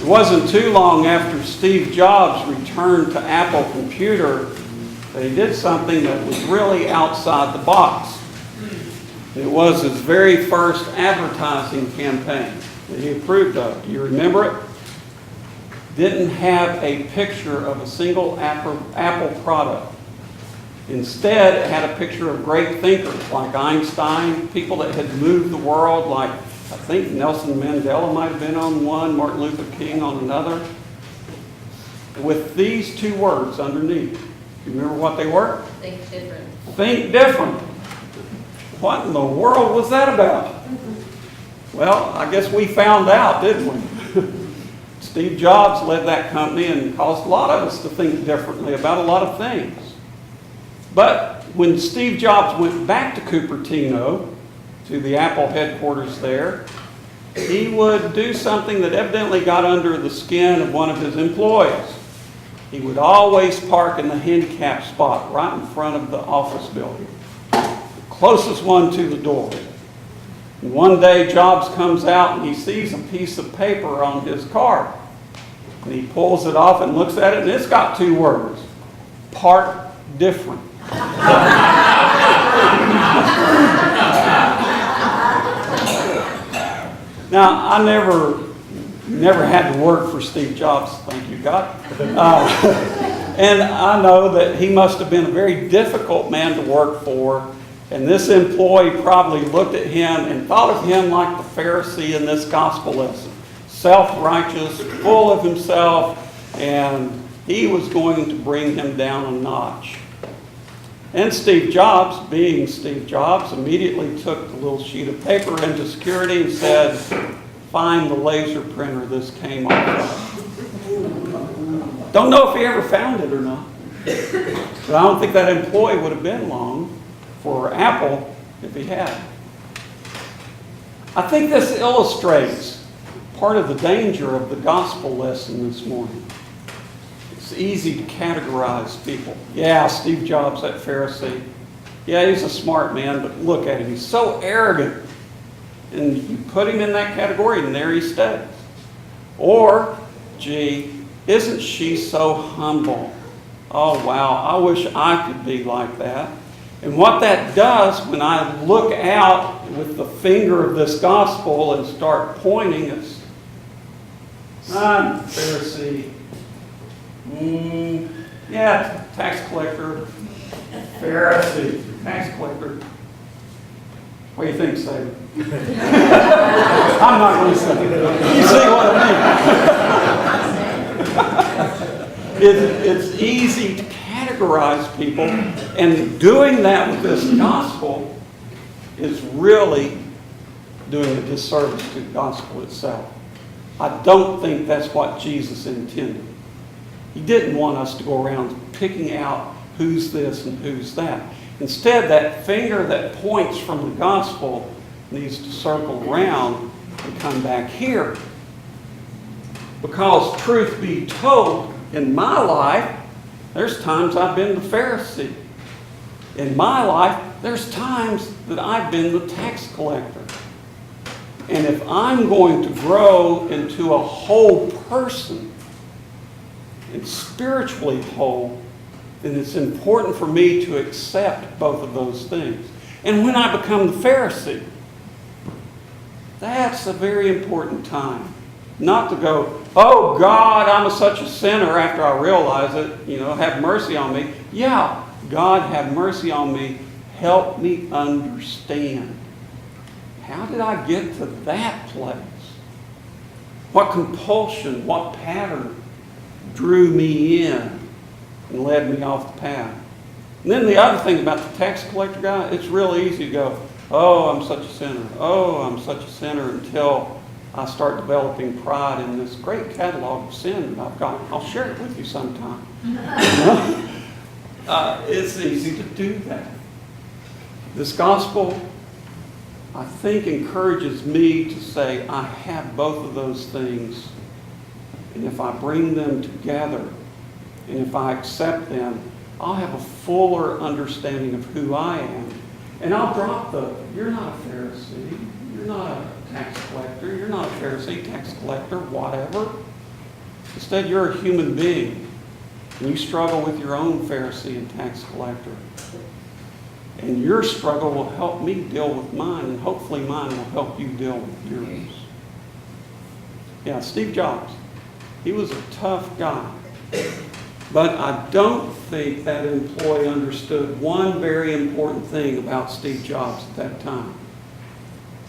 It wasn't too long after Steve Jobs returned to Apple Computer that he did something that was really outside the box. It was his very first advertising campaign that he approved of. You remember it? Didn't have a picture of a single Apple product. Instead, it had a picture of great thinkers like Einstein, people that had moved the world, like I think Nelson Mandela might have been on one, Martin Luther King on another, with these two words underneath. You remember what they were? Think different. Think different. What in the world was that about? Well, I guess we found out, didn't we? Steve Jobs led that company and caused a lot of us to think differently about a lot of things. But when Steve Jobs went back to Cupertino, to the Apple headquarters there, he would do something that evidently got under the skin of one of his employees. He would always park in the handicap spot right in front of the office building, the closest one to the door. And one day Jobs comes out and he sees a piece of paper on his car. And he pulls it off and looks at it, and it's got two words: park different. Now, I never had to work for Steve Jobs, thank you, God. And I know that he must have been a very difficult man to work for. And this employee probably looked at him and thought of him like the Pharisee in this gospel lesson. Self-righteous, full of himself, and he was going to bring him down a notch. And Steve Jobs, being Steve Jobs, immediately took the little sheet of paper into security and said, "Find the laser printer this came off of." Don't know if he ever found it or not. But I don't think that employee would have been long for Apple if he had. I think this illustrates part of the danger of the gospel lesson this morning. It's easy to categorize people. Yeah, Steve Jobs, that Pharisee. Yeah, he's a smart man, but look at him. He's so arrogant. And you put him in that category, and there he stays. Or, gee, isn't she so humble? Oh, wow, I wish I could be like that. And what that does when I look out with the finger of this gospel and start pointing, it's, I'm a Pharisee. Yeah, tax collector. Pharisee, tax collector. What do you think, Saban? I'm not going to say it. You see what I mean? It's easy to categorize people, and doing that with this gospel is really doing a disservice to the gospel itself. I don't think that's what Jesus intended. He didn't want us to go around picking out who's this and who's that. Instead, that finger that points from the gospel needs to circle around and come back here. Because truth be told, in my life, there's times I've been the Pharisee. In my life, there's times that I've been the tax collector. And if I'm going to grow into a whole person, and spiritually whole, then it's important for me to accept both of those things. And when I become the Pharisee, that's a very important time. Not to go, oh God, I'm such a sinner after I realize it, have mercy on me. Yeah, God, have mercy on me. Help me understand. How did I get to that place? What compulsion, what pattern drew me in and led me off the path? And then the other thing about the tax collector guy, it's real easy to go, oh, I'm such a sinner. Oh, I'm such a sinner, until I start developing pride in this great catalog of sin that I've got. I'll share it with you sometime. It's easy to do that. This gospel, I think, encourages me to say I have both of those things. And if I bring them together, and if I accept them, I'll have a fuller understanding of who I am. And I'll drop the, you're not a Pharisee, you're not a tax collector, you're not a Pharisee, tax collector, whatever. Instead, you're a human being, and you struggle with your own Pharisee and tax collector. And your struggle will help me deal with mine, and hopefully mine will help you deal with yours. Yeah, Steve Jobs. He was a tough guy. But I don't think that employee understood one very important thing about Steve Jobs at that time.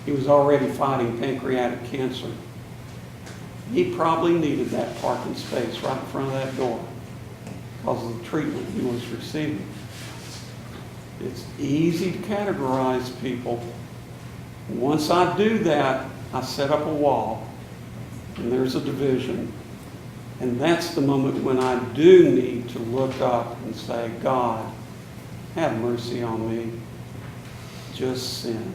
He was already fighting pancreatic cancer. He probably needed that parking space right in front of that door because of the treatment he was receiving. It's easy to categorize people. Once I do that, I set up a wall, and there's a division. And that's the moment when I do need to look up and say, God, have mercy on me. Just sin.